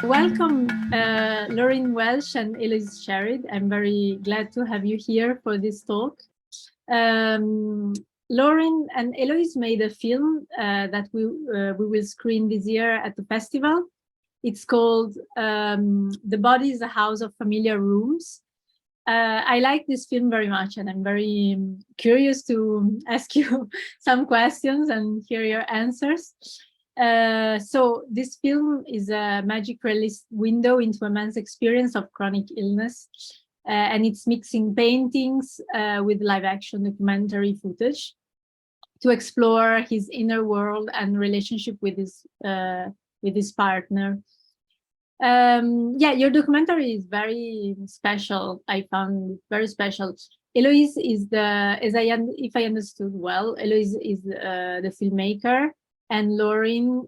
Welcome, Lauryn Welch and Eloise Sherrid. I'm very glad to have you here for this talk. Lauryn and Eloise made a film that we will screen this year at the festival. It's called The Body is a House of Familiar Rooms. I like this film very much, and I'm very curious to ask you some questions and hear your answers. So this film is a magic-realist window into a man's experience of chronic illness, and it's mixing paintings with live-action documentary footage to explore his inner world and relationship with his partner. Yeah, your documentary is very special. I found it very special. Eloise is if I understood well, Eloise is the filmmaker, and Lauryn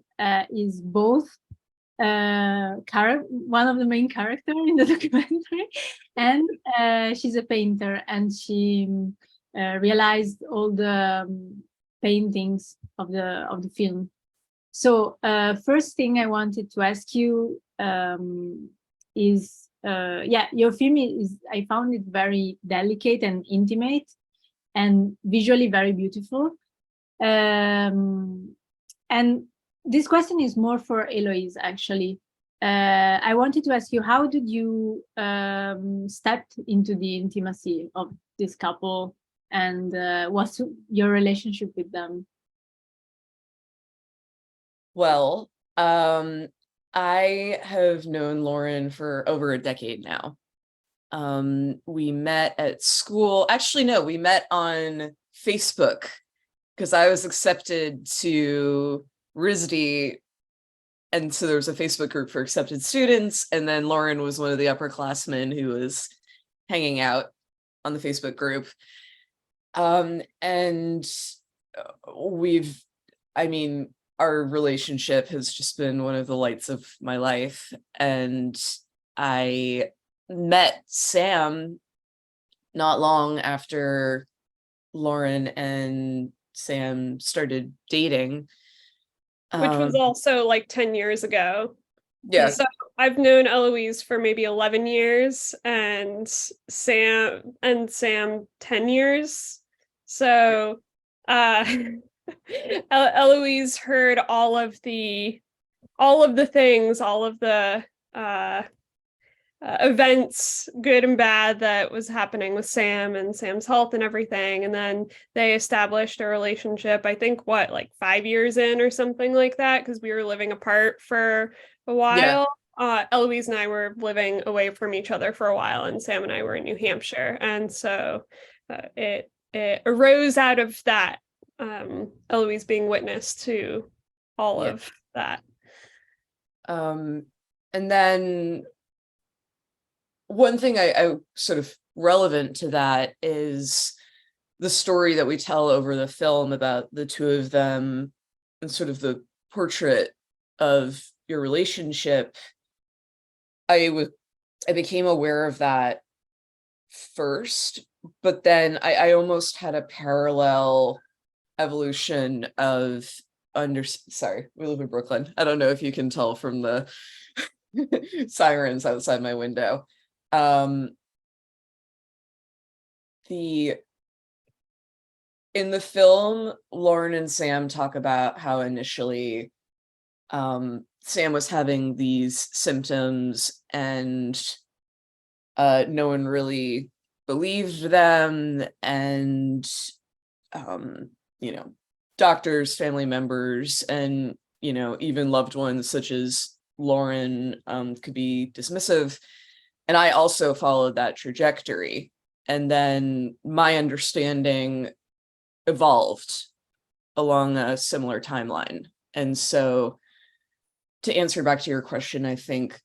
is both one of the main characters in the documentary, and she's a painter, and she realized all the paintings of the film. So first thing I wanted to ask you is, yeah, your film is, I found it very delicate and intimate and visually very beautiful. And this question is more for Eloise, actually. I wanted to ask you, how did you step into the intimacy of this couple, and what's your relationship with them? Well, I have known Lauryn for over a decade now. We met at school. Actually, no, we met on Facebook because I was accepted to RISD. And so there was a Facebook group for accepted students. And then Lauryn was one of the upperclassmen who was hanging out on the Facebook group. And our relationship has just been one of the lights of my life. And I met Sam not long after Lauryn and Sam started dating. Which was also like 10 years ago. Yeah. So I've known Eloise for maybe 11 years and Sam 10 years. So Eloise heard all of the things, all of the events, good and bad, that was happening with Sam and Sam's health and everything. And then they established a relationship, I think, like 5 years in or something like that, because we were living apart for a while. Yeah. Eloise and I were living away from each other for a while, and Sam and I were in New Hampshire. And so it arose out of that, Eloise being witness to all of that. And then one thing I sort of relevant to that is the story that we tell over the film about the two of them and sort of the portrait of your relationship. I became aware of that first, but then I almost had a parallel evolution of sorry, we live in Brooklyn. I don't know if you can tell from the sirens outside my window. In the film, Lauryn and Sam talk about how initially Sam was having these symptoms and no one really believed them, and doctors, family members, and even loved ones such as Lauryn could be dismissive. And I also followed that trajectory. And then my understanding evolved along a similar timeline. And so to answer back to your question, I think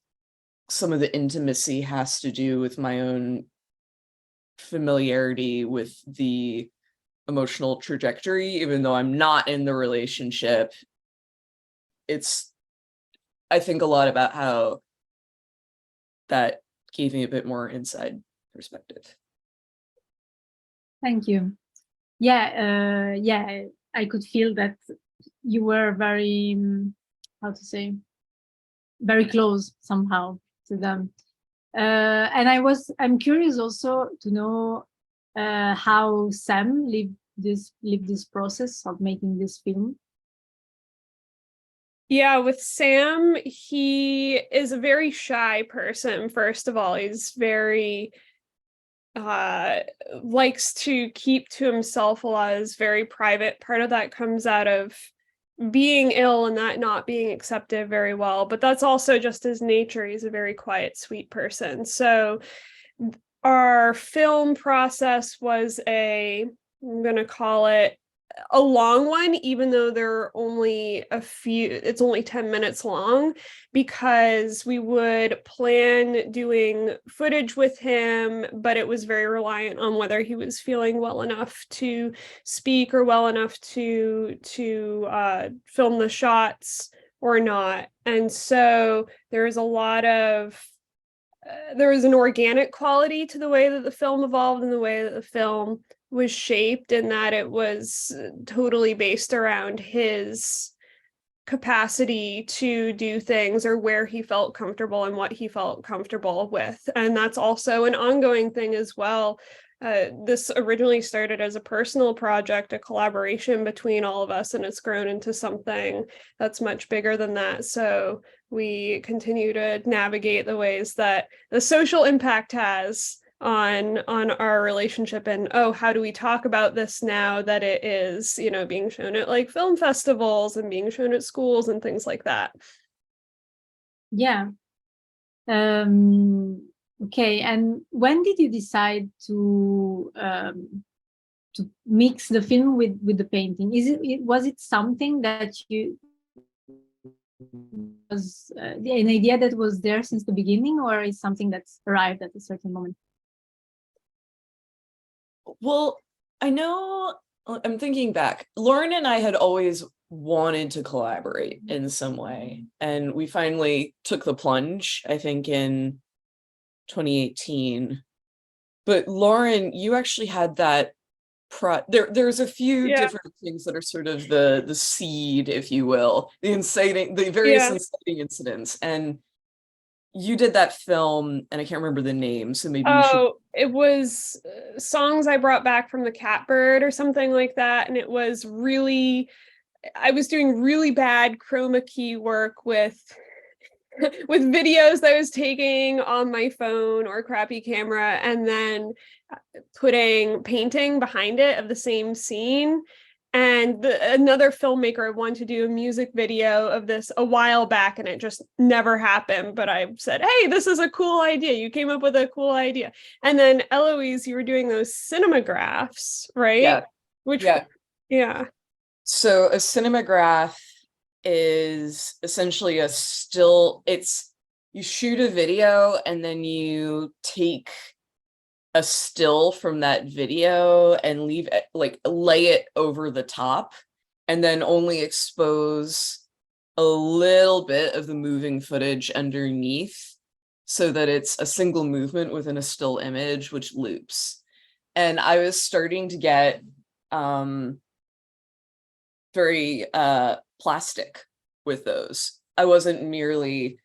some of the intimacy has to do with my own familiarity with the emotional trajectory, even though I'm not in the relationship. I think a lot about how that gave me a bit more inside perspective. Thank you. Yeah, I could feel that you were very, how to say, very close somehow to them. And I'm curious also to know how Sam lived this process of making this film. Yeah, with Sam, he is a very shy person. First of all, he's very likes to keep to himself a lot, is very private. Part of that comes out of being ill and that not being accepted very well, but that's also just his nature. He's a very quiet, sweet person. So our film process was I'm going to call it a long one, even though there are only it's only 10 minutes long, because we would plan doing footage with him, but it was very reliant on whether he was feeling well enough to speak or well enough to film the shots or not. And so there is a lot of there was an organic quality to the way that the film evolved and the way that the film was shaped, and that it was totally based around his capacity to do things, or where he felt comfortable and what he felt comfortable with. And that's also an ongoing thing as well. This originally started as a personal project, a collaboration between all of us, and it's grown into something that's much bigger than that. So we continue to navigate the ways that the social impact has on our relationship, and how do we talk about this now that it is, being shown at like film festivals and being shown at schools and things like that. Yeah. Okay, and when did you decide to mix the film with the painting? Was it something that was an idea that was there since the beginning, or is something that's arrived at a certain moment? Well, I know, I'm thinking back. Lauryn and I had always wanted to collaborate in some way, and we finally took the plunge, I think, in 2018. But Lauryn, you actually had that there's a few different things that are sort of the seed, if you will, the various inciting incidents. And you did that film, and I can't remember the name, so maybe you should. It was Songs I Brought Back from the Catbird or something like that. And it was I was doing really bad chroma key work with videos that I was taking on my phone or crappy camera, and then putting painting behind it of the same scene. And another filmmaker wanted to do a music video of this a while back, and it just never happened. But I said, hey, this is a cool idea. You came up with a cool idea. And then Eloise, you were doing those cinemagraphs, right? Yeah. So a cinematograph is essentially a still, you shoot a video and then you take a still from that video and leave it, like lay it over the top, and then only expose a little bit of the moving footage underneath so that it's a single movement within a still image, which loops. And I was starting to get very plastic with those. I wasn't merely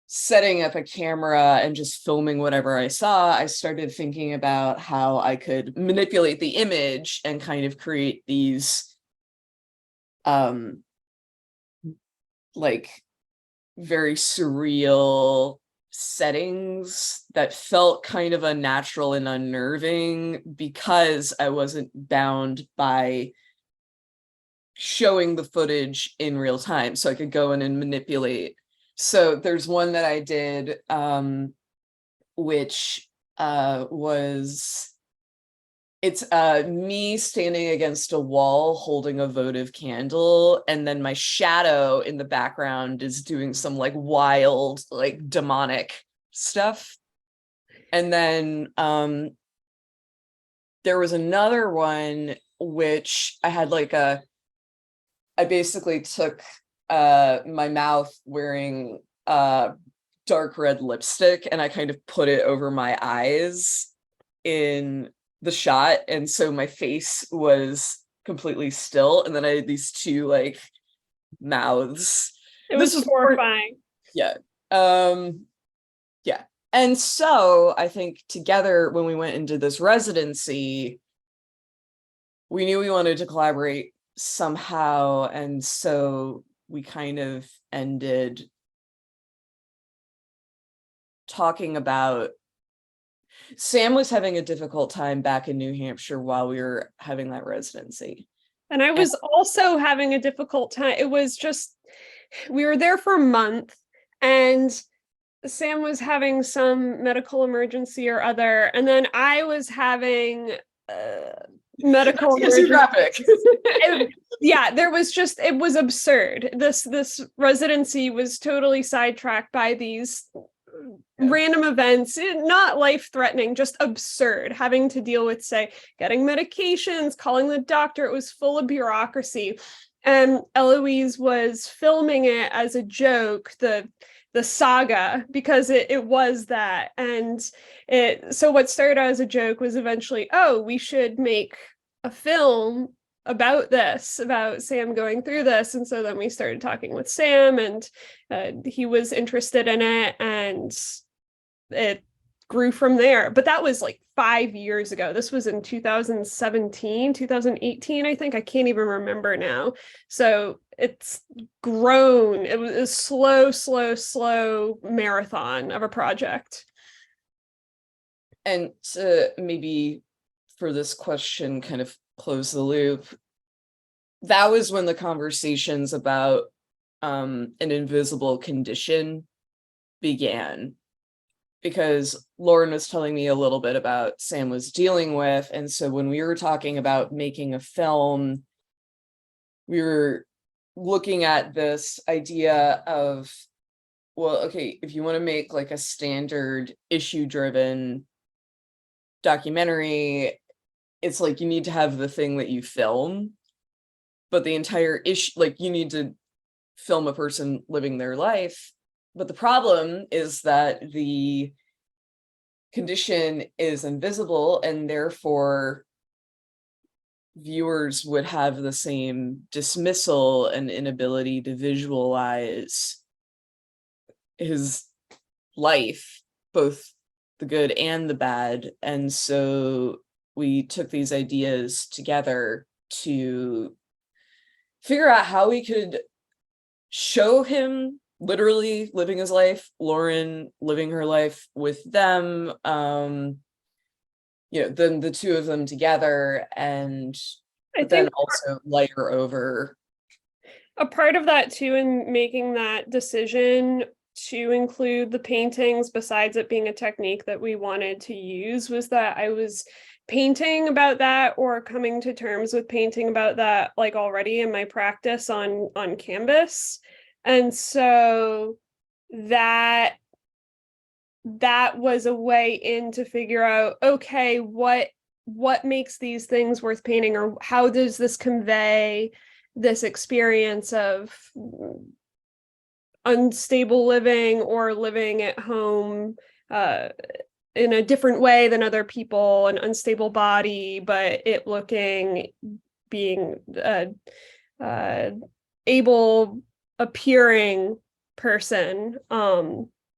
setting up a camera and just filming whatever I saw. I started thinking about how I could manipulate the image and kind of create these like very surreal settings that felt kind of unnatural and unnerving, because I wasn't bound by showing the footage in real time, so I could go in and manipulate. So there's one that I did, which it's me standing against a wall holding a votive candle, and then my shadow in the background is doing some like wild, like demonic stuff. And then there was another one which I had like I basically took my mouth wearing dark red lipstick, and I kind of put it over my eyes in the shot, and so my face was completely still, and then I had these two like mouths. It was horrifying. Yeah. Yeah. And so I think together when we went into this residency, we knew we wanted to collaborate somehow. And so we kind of ended talking about Sam was having a difficult time back in New Hampshire while we were having that residency. And I was also having a difficult time. It was just, we were there for a month and Sam was having some medical emergency or other. And then I was having medical graphic. Yeah, there was just, it was absurd. This residency was totally sidetracked by these random events, not life-threatening, just absurd, having to deal with, say, getting medications, calling the doctor. It was full of bureaucracy. And Eloise was filming it as a joke, the saga, because it was that. And so what started out as a joke was eventually, oh, we should make a film about this, about Sam going through this. And so then we started talking with Sam, and he was interested in it, and it grew from there. But that was like 5 years ago. This was in 2017, 2018, I think. I can't even remember now. So it's grown. It was a slow marathon of a project. And to maybe for this question kind of close the loop, that was when the conversations about an invisible condition began, because Lauryn was telling me a little bit about Sam was dealing with. And so when we were talking about making a film, we were looking at this idea of, well, okay, if you want to make like a standard issue-driven documentary, it's like you need to have the thing that you film, but the entire issue, like you need to film a person living their life. But the problem is that the condition is invisible, and therefore viewers would have the same dismissal and inability to visualize his life, both the good and the bad. And so we took these ideas together to figure out how we could show him literally living his life, Lauryn living her life with them, then the two of them together, and then also layer over. A part of that too, in making that decision to include the paintings, besides it being a technique that we wanted to use, was that I was painting about that, or coming to terms with painting about that, like already in my practice on canvas. And so that was a way in to figure out, okay, what makes these things worth painting, or how does this convey this experience of unstable living, or living at home in a different way than other people, an unstable body, but it being able appearing person.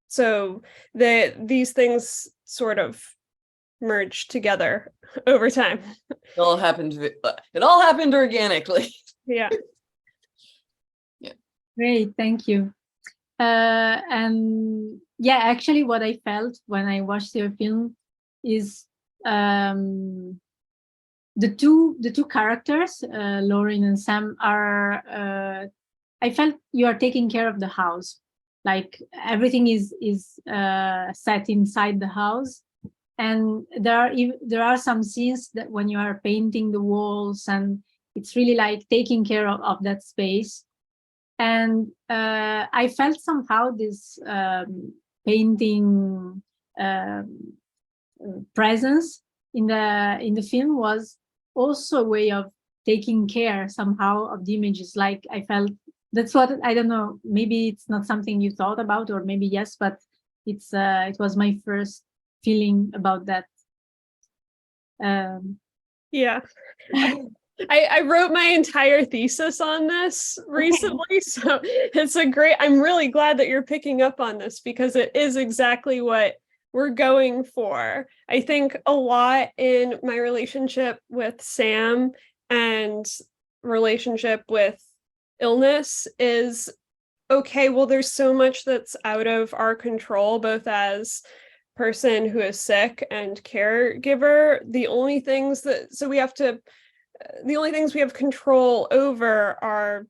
So these things sort of merge together over time. It all happened organically. Yeah. Yeah. Great, thank you. And yeah, actually what I felt when I watched your film is the two characters, Lauryn and Sam, are I felt you are taking care of the house. Like everything is set inside the house, and there are some scenes that when you are painting the walls, and it's really like taking care of that space. And I felt somehow this painting presence in the film was also a way of taking care somehow of the images. Like I felt, that's what, I don't know, maybe it's not something you thought about, or maybe yes, but it was my first feeling about that. Yeah. I wrote my entire thesis on this recently, so I'm really glad that you're picking up on this because it is exactly what we're going for. I think a lot in my relationship with Sam and relationship with illness is, okay, well, there's so much that's out of our control, both as person who is sick and caregiver. The only things we have control over are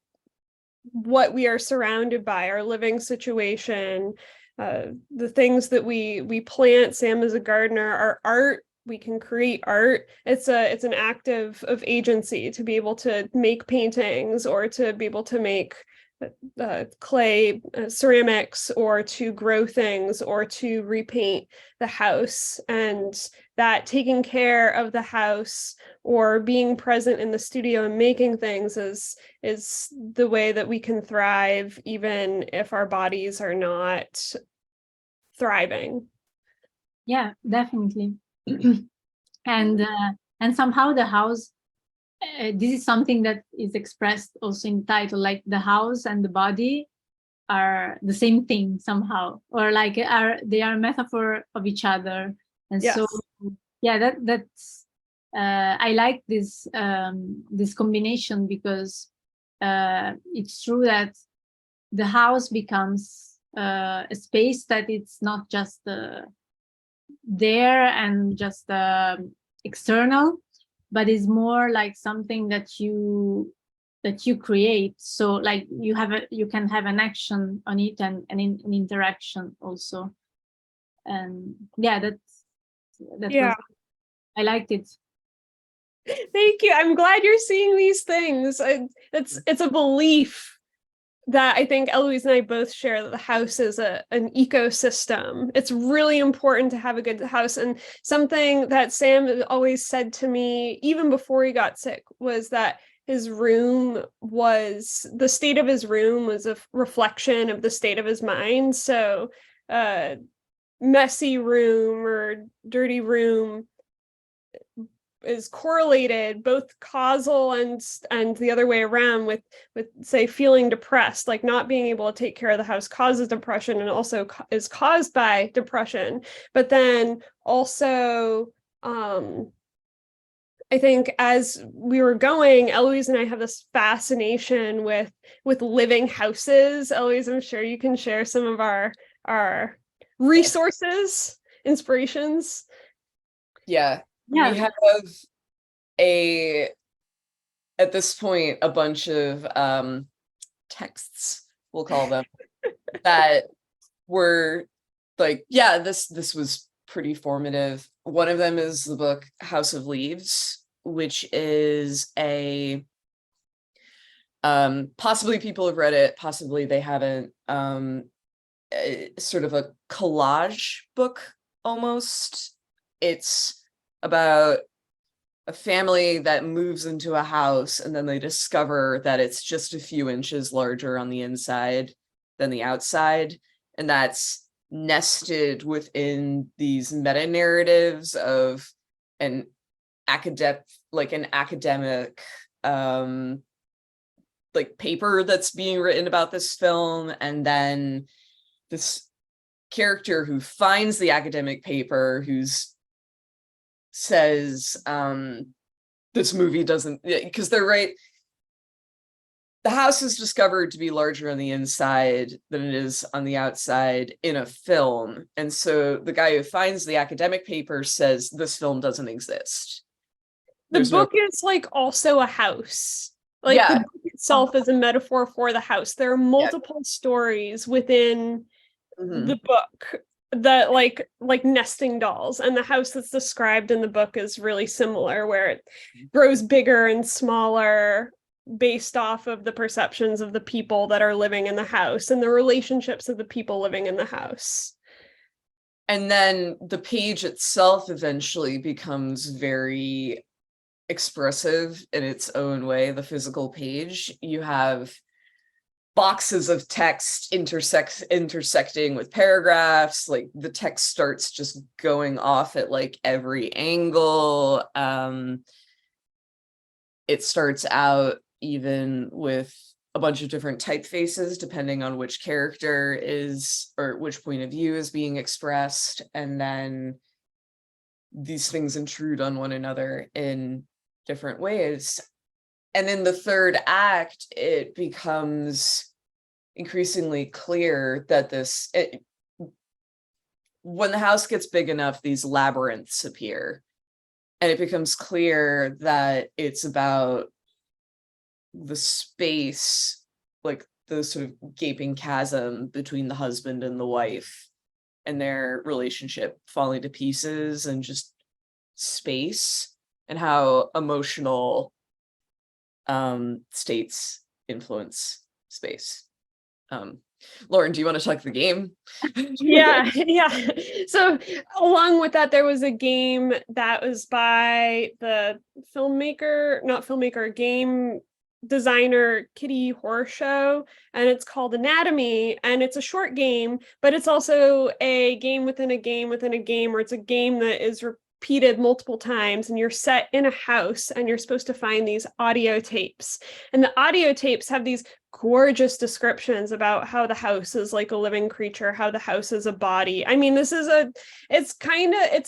what we are surrounded by, our living situation, the things that we plant. Sam is a gardener. Our art, we can create art. It's an act of agency to be able to make paintings or to be able to make clay ceramics or to grow things or to repaint the house. And that taking care of the house or being present in the studio and making things is the way that we can thrive even if our bodies are not thriving. Yeah, definitely. and somehow the house, this is something that is expressed also in the title, like the house and the body are the same thing somehow, or like they are a metaphor of each other. And Yes. so yeah, that's I like this this combination because it's true that the house becomes a space that it's not just there and just external, but is more like something that you create. So like you can have an action on it and an interaction also. And yeah, that Yeah. was, I liked it. Thank you. I'm glad you're seeing these things. It's a belief that I think Eloise and I both share, that the house is an ecosystem. It's really important to have a good house. And something that Sam always said to me, even before he got sick, was that the state of his room was a reflection of the state of his mind. So messy room or dirty room is correlated, both causal and the other way around, with say feeling depressed. Like not being able to take care of the house causes depression and also is caused by depression. But then also I think as we were going, Eloise and I have this fascination with living houses. Eloise, I'm sure you can share some of our resources, inspirations. Yeah. Yeah. We have at this point a bunch of texts, we'll call them, that were like, yeah, this was pretty formative. One of them is the book House of Leaves, which is a possibly people have read it, possibly they haven't, sort of a collage book almost. It's about a family that moves into a house and then they discover that it's just a few inches larger on the inside than the outside. And that's nested within these meta narratives of an academic like paper that's being written about this film, and then this character who finds the academic paper who's says this movie doesn't, because they're right, the house is discovered to be larger on the inside than it is on the outside in a film, and so the guy who finds the academic paper says this film doesn't exist. The book is like also a house. Like the book itself is a metaphor for the house. There are multiple stories within the book that like nesting dolls, and the house that's described in the book is really similar, where it grows bigger and smaller based off of the perceptions of the people that are living in the house and the relationships of the people living in the house. And then the page itself eventually becomes very expressive in its own way, the physical page. You have boxes of text intersecting with paragraphs, like the text starts just going off at like every angle. it starts out even with a bunch of different typefaces depending on which character is, or which point of view is being expressed, and then these things intrude on one another in different ways. And in the third act, it becomes increasingly clear that when the house gets big enough, these labyrinths appear, and it becomes clear that it's about the space, like the sort of gaping chasm between the husband and the wife and their relationship falling to pieces, and just space and how emotional states influence space. Lauryn, do you want to talk the game? Yeah. So along with that, there was a game that was by the game designer Kitty Horshow, and it's called Anatomy, and it's a short game, but it's also a game within a game within a game, where it's a game that is repeated multiple times, and you're set in a house and you're supposed to find these audio tapes, and the audio tapes have these gorgeous descriptions about how the house is like a living creature, how the house is a body. I mean, it's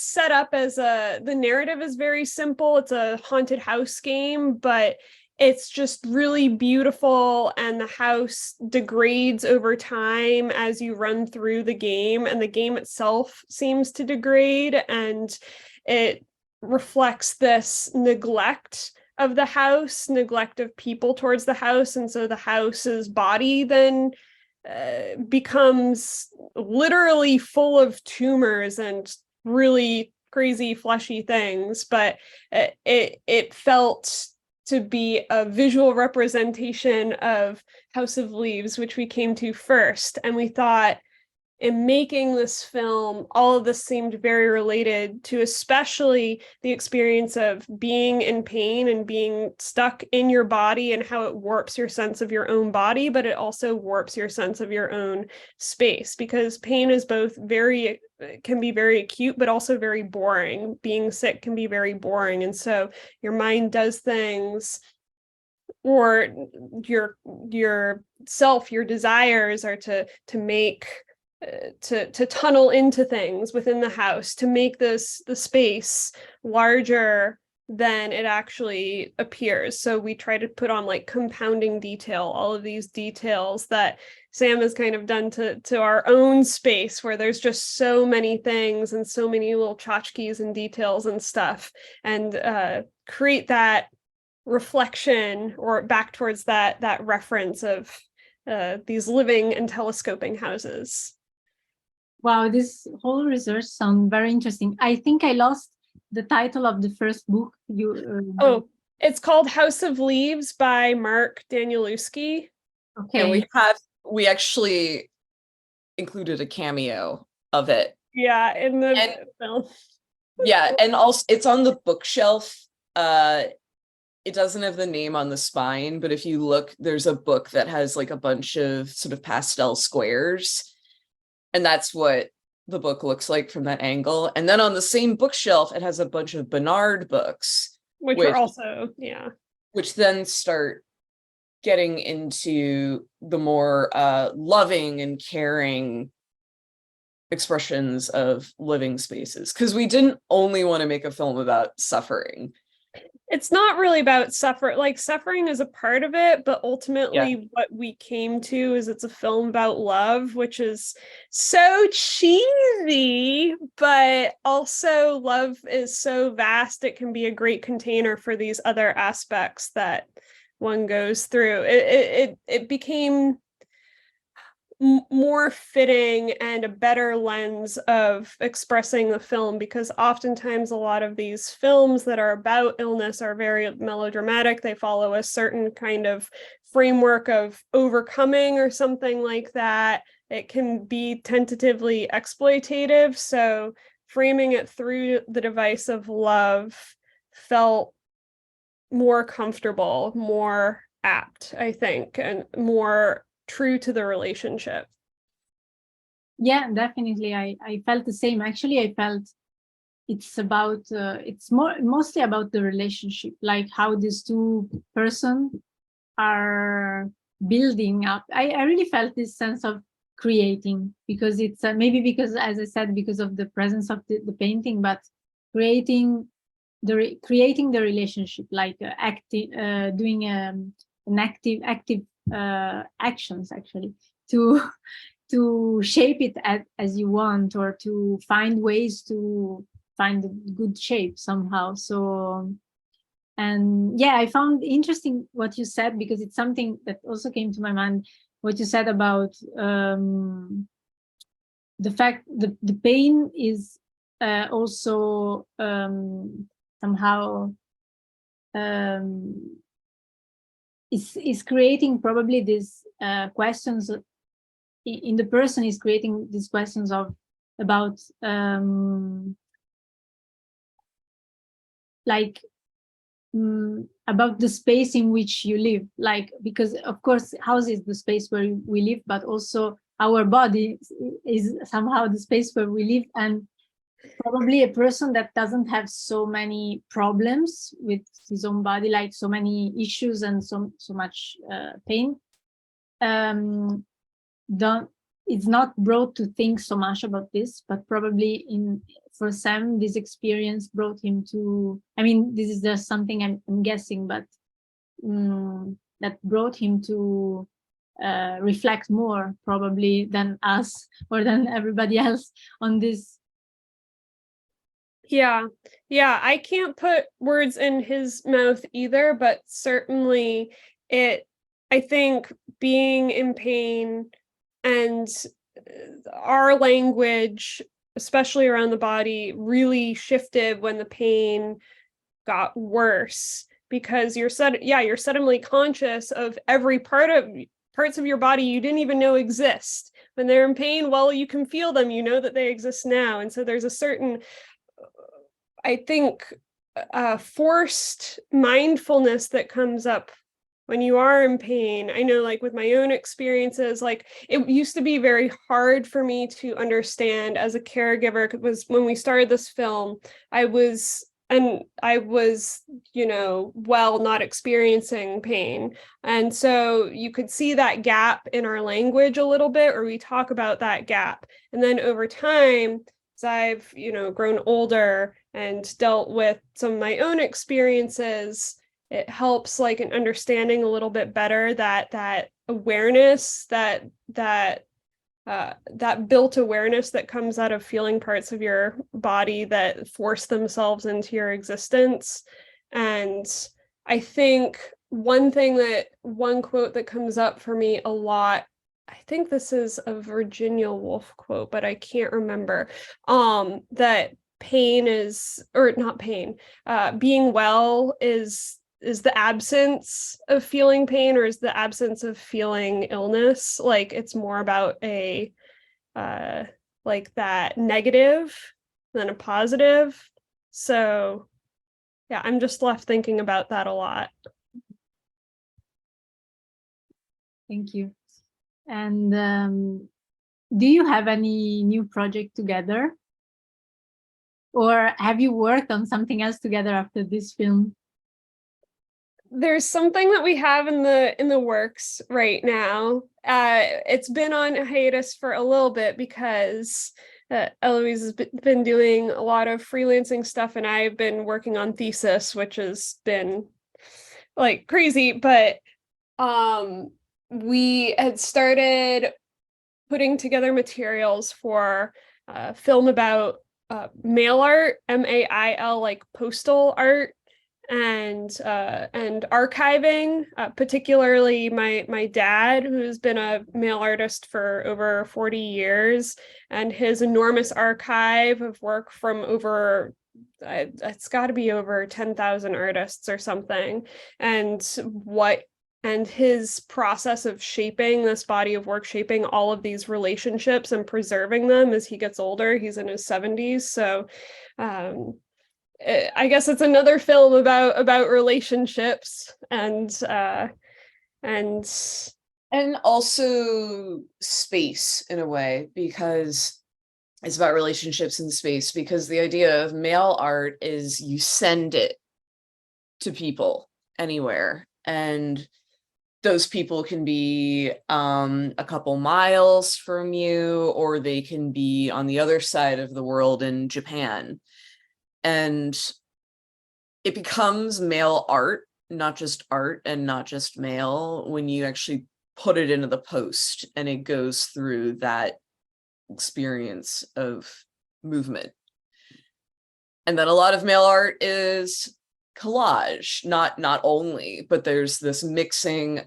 set up as the narrative is very simple. It's a haunted house game, but it's just really beautiful, and the house degrades over time as you run through the game, and the game itself seems to degrade, and it reflects this neglect of the house, neglect of people towards the house, and so the house's body then becomes literally full of tumors and really crazy fleshy things, but it felt to be a visual representation of House of Leaves, which we came to first. And we thought, in making this film, all of this seemed very related to especially the experience of being in pain and being stuck in your body, and how it warps your sense of your own body, but it also warps your sense of your own space, because pain is can be very acute, but also very boring. Being sick can be very boring. And so your mind does things, or your self, your desires are to make to tunnel into things within the house, to make the space larger than it actually appears. So we try to put on like compounding detail, all of these details that Sam has kind of done to our own space, where there's just so many things and so many little tchotchkes and details and stuff, and create that reflection, or back towards that reference of these living and telescoping houses. Wow, this whole research sounds very interesting. I think I lost the title of the first book. It's called House of Leaves by Mark Danielewski. Okay. And we actually included a cameo of it. Yeah, in the film. Yeah, and also it's on the bookshelf. It doesn't have the name on the spine, but if you look, there's a book that has like a bunch of sort of pastel squares. And that's what the book looks like from that angle. And then on the same bookshelf, it has a bunch of Bernard books. Which are also, yeah. Which then start getting into the more loving and caring expressions of living spaces. Because we didn't only want to make a film about suffering. It's not really about suffering is a part of it, but ultimately what we came to is it's a film about love, which is so cheesy, but also love is so vast. It can be a great container for these other aspects that one goes through. It became more fitting and a better lens of expressing the film, because oftentimes a lot of these films that are about illness are very melodramatic. They follow a certain kind of framework of overcoming or something like that. It can be tentatively exploitative. So framing it through the device of love felt more comfortable, more apt, I think, and more true to the relationship. Yeah, definitely. I felt the same. Actually, I felt it's mostly about the relationship, like how these two persons are building up. I really felt this sense of creating, because it's maybe because, as I said, because of the presence of the painting, but creating the relationship, like doing an active actions actually to shape it as you want, or to find ways to find a good shape somehow. So, and yeah, I found interesting what you said, because it's something that also came to my mind, what you said about the fact that the pain is also somehow is creating probably these questions in the person, is creating these questions about like about the space in which you live, like, because of course house is the space where we live, but also our body is somehow the space where we live. And probably a person that doesn't have so many problems with his own body, like so many issues and so much pain, it's not brought to think so much about this. But probably for Sam, this experience brought him to, I mean, this is just something I'm guessing, but that brought him to reflect more probably than us or than everybody else on this. Yeah, I can't put words in his mouth either, but certainly I think being in pain and our language, especially around the body, really shifted when the pain got worse, because you're suddenly conscious of every parts of your body you didn't even know exist. When they're in pain, well, you can feel them, you know that they exist now. And so there's a certain, I think, forced mindfulness that comes up when you are in pain. I know, like with my own experiences, like it used to be very hard for me to understand as a caregiver, because when we started this film, I was, not experiencing pain. And so you could see that gap in our language a little bit, or we talk about that gap. And then over time, as I've, grown older and dealt with some of my own experiences, it helps, like, in understanding a little bit better that awareness, that built awareness that comes out of feeling parts of your body that force themselves into your existence. And I think one quote that comes up for me a lot, I think this is a Virginia Woolf quote, but I can't remember, that pain is, or not pain, being well is the absence of feeling pain, or is the absence of feeling illness. Like it's more about a like that negative than a positive. So yeah, I'm just left thinking about that a lot. Thank you. And do you have any new project together, or have you worked on something else together after this film? There's something that we have in the works right now. It's been on hiatus for a little bit because Eloise has been doing a lot of freelancing stuff, and I've been working on thesis, which has been like crazy. But we had started putting together materials for a film about mail art, MAIL, like postal art, and archiving, particularly my dad, who's been a mail artist for over 40 years, and his enormous archive of work from over, it's got to be over 10,000 artists or something, and his process of shaping this body of work, shaping all of these relationships and preserving them as he gets older. He's in his 70s, so I guess it's another film about relationships and also space in a way, because It's about relationships in space, because the idea of mail art is you send it to people anywhere, and those people can be a couple miles from you, or they can be on the other side of the world in Japan. And it becomes mail art, not just art and not just mail, when you actually put it into the post and it goes through that experience of movement. And then a lot of mail art is collage, not only, but there's this mixing.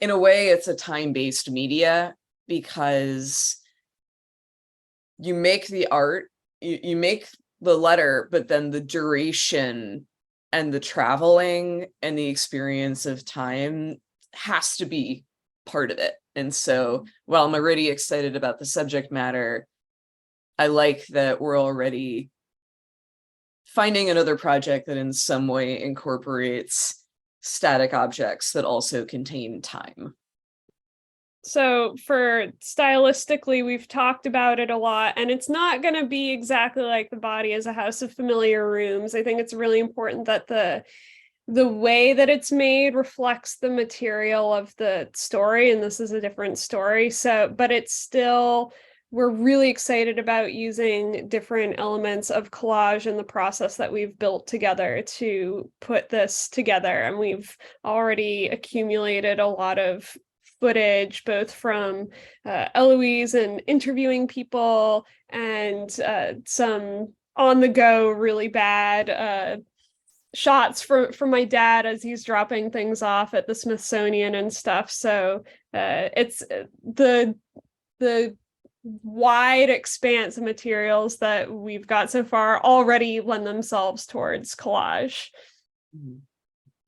In a way, it's a time-based media, because you make the art, you make the letter, but then the duration and the traveling and the experience of time has to be part of it. And so while I'm already excited about the subject matter, I like that we're already finding another project that in some way incorporates static objects that also contain time. So for stylistically, we've talked about it a lot, and it's not going to be exactly like The Body is a House of Familiar Rooms. I think it's really important that the way that it's made reflects the material of the story, and this is a different story. So, but it's still, we're really excited about using different elements of collage in the process that we've built together to put this together. And we've already accumulated a lot of footage, both from Eloise and interviewing people, and some on the go really bad shots from my dad as he's dropping things off at the Smithsonian and stuff. So it's the wide expanse of materials that we've got so far already lend themselves towards collage.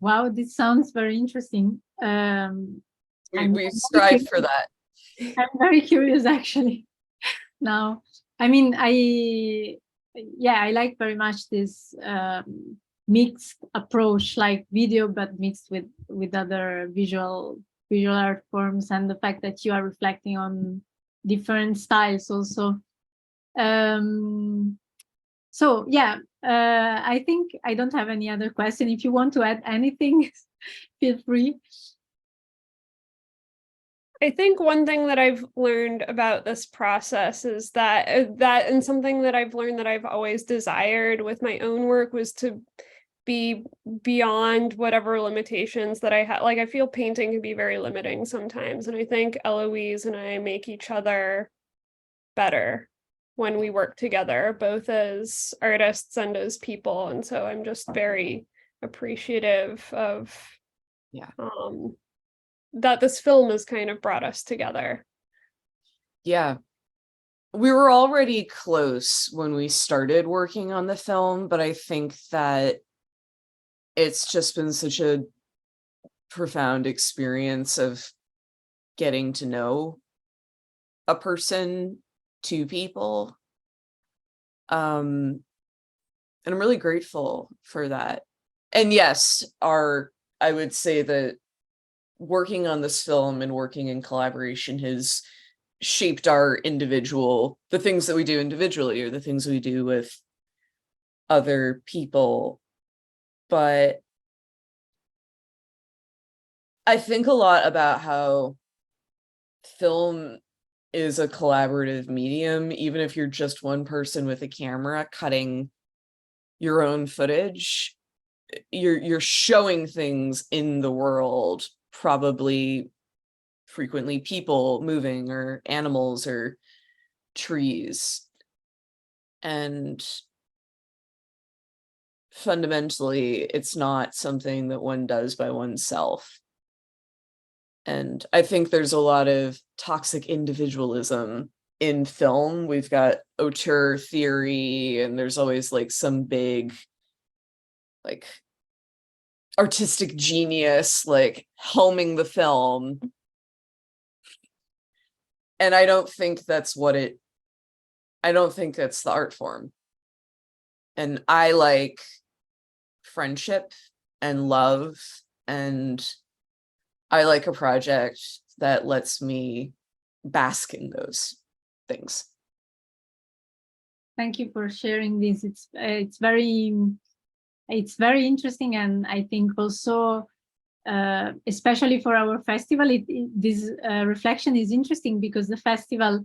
Wow, this sounds very interesting. We strive for that. I'm very curious actually now. I mean, I like very much this mixed approach, like video but mixed with other visual art forms, and the fact that you are reflecting on different styles also. So yeah, I think I don't have any other question. If you want to add anything, feel free. I think one thing that I've learned about this process is that and something that I've learned that I've always desired with my own work was to be beyond whatever limitations that I had. Like, I feel painting can be very limiting sometimes, and I think Eloise and I make each other better when we work together, both as artists and as people. And so I'm just very appreciative of that this film has kind of brought us together. Yeah. We were already close when we started working on the film, but I think that it's just been such a profound experience of getting to know a person, two people. And I'm really grateful for that. And yes, I would say that working on this film and working in collaboration has shaped the things that we do individually, or the things we do with other people. But I think a lot about how film is a collaborative medium, even if you're just one person with a camera cutting your own footage. You're showing things in the world, probably frequently people moving or animals or trees. And fundamentally, it's not something that one does by oneself. And I think there's a lot of toxic individualism in film. We've got auteur theory, and there's always like some big like artistic genius like helming the film. And I don't think that's the art form. And I like friendship and love, and I like a project that lets me bask in those things. Thank you for sharing this. It's very interesting, and I think also, especially for our festival, this reflection is interesting because the festival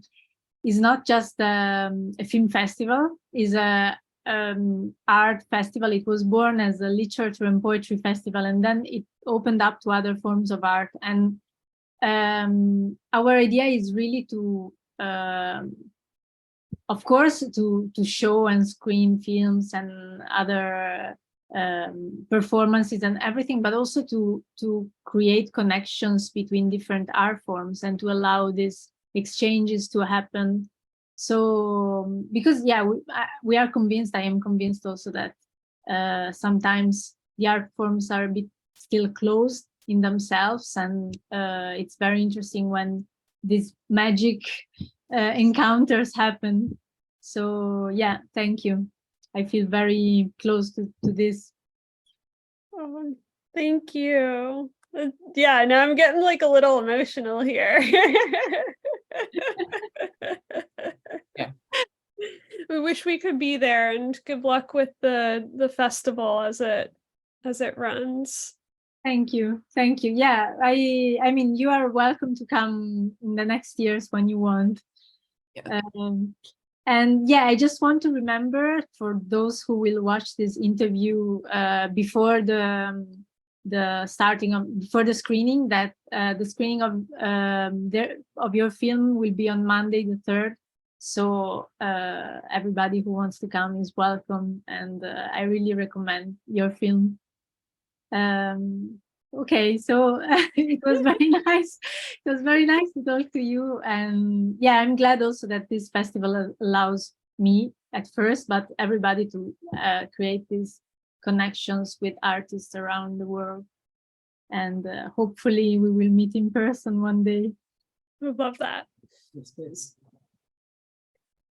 is not just a film festival; is a art festival. It was born as a literature and poetry festival, and then it opened up to other forms of art. And our idea is really to of course, to show and screen films and other performances and everything, but also to create connections between different art forms and to allow these exchanges to happen. So, because yeah, we are convinced, I am convinced also that sometimes the art forms are a bit still closed in themselves, and it's very interesting when these magic encounters happen. So yeah, thank you. I feel very close to this. Oh, thank you. Yeah, now I'm getting like a little emotional here. Yeah. We wish we could be there, and good luck with the festival as it runs. Thank you. Thank you. Yeah, I mean, you are welcome to come in the next years when you want. Yeah. And yeah, I just want to remember for those who will watch this interview before the starting of before the screening, that the screening of your film will be on Monday the 3rd. So everybody who wants to come is welcome, and I really recommend your film. Okay, so it was very nice. It was very nice to talk to you, and yeah, I'm glad also that this festival allows me at first, but everybody to create these connections with artists around the world, and hopefully we will meet in person one day. Would love that. Yes, please.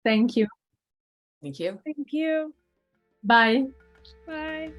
Thank you. Thank you. Thank you. Bye. Bye.